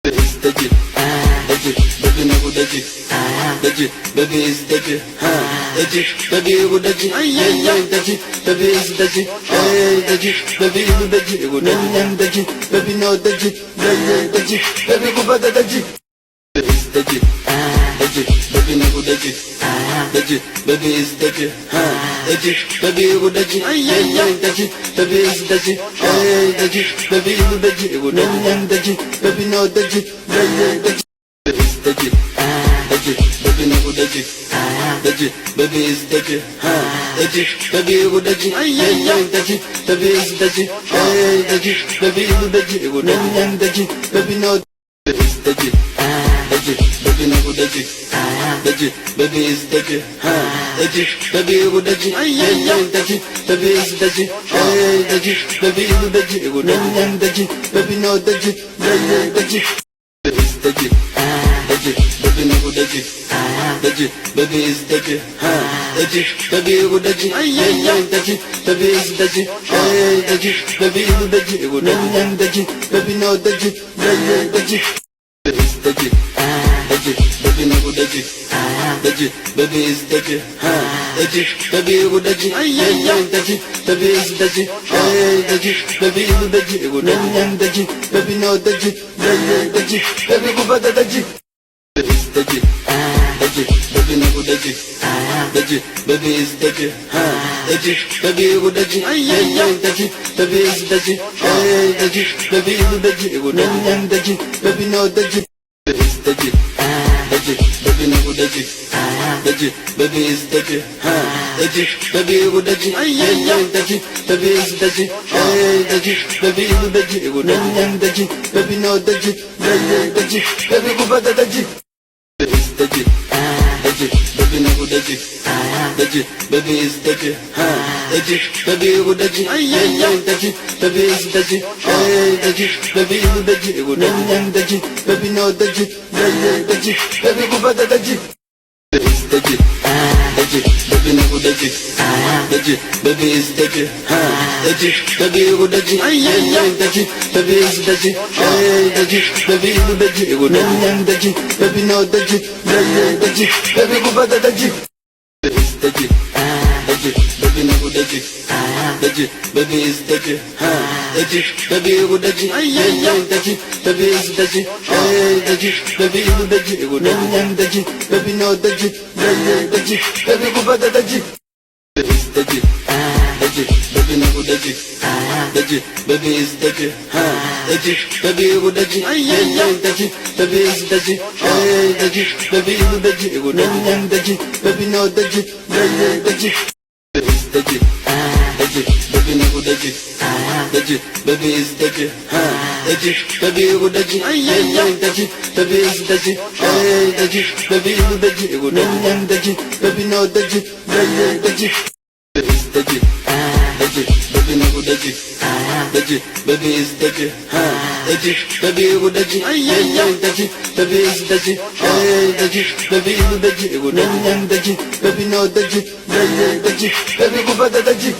Deci, baby na go deci, baby is deci, baby go deci, deci, baby is deci, baby go deci, deci, baby no deci, deci, baby go bada deci, deci, baby na go deci, baby is deci, baby go deci, deci, baby is deci, baby go deci, deci, baby no deci, deci. Baby na go deci, baby is deci, baby go deci, deci, baby is deci, baby go deci, deci, baby no deci, baby na go deci, baby is deci, baby go deci, deci, baby is deci, baby go deci, deci, baby no deci, deci. Baby na go deci, baby is deci, baby go deci, deci, baby is deci, baby go deci, deci, baby no deci, deci. Baby na go deci, baby is deci, baby go deci, deci, baby is deci, baby go deci, deci, baby no deci, deci, baby go bada deci. Baby na go deci, baby is deci, baby go deci, deci, baby is deci, baby go deci, deci, baby no deci, baby na go deci, baby is deci, baby go deci, deci, baby is deci, baby go deci, deci, baby no deci, deci, baby go bada deci. Baby na go deci, baby is deci, baby go deci, deci, baby is deci, baby go deci, deci, baby no deci, deci, baby go bada deci. Baby na go deci, baby is deci, baby go deci, deci, baby is deci, baby go deci, deci, baby no deci, deci, baby go bada deci. Baby na go deci, baby is deci, baby go deci, deci, baby is deci, baby go deci, deci, baby no deci, deci, baby go bada deci. Baby na go deci, baby is deci, baby go deci, deci, baby is deci, baby go deci, deci, baby no deci, deci. Baby na go deci, baby is deci, baby go deci, deci, baby is deci, baby go deci, deci, baby no deci, deci. Baby na go deci, baby is deci, baby go deci, deci, baby is deci, baby go deci, deci, baby no deci, deci, baby go bada deci.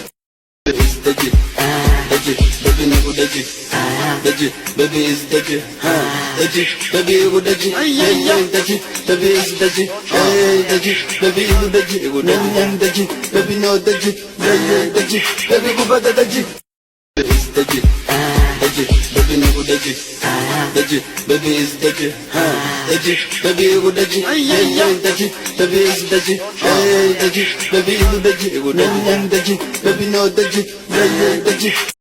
Baby na go deci, baby is deci, baby go deci, deci, baby is deci, baby go deci, deci, baby no deci, deci, baby go bada deci. Baby na go deci, baby is deci, baby go deci, deci, baby is deci, deci, baby go deci, deci, baby no deci, deci.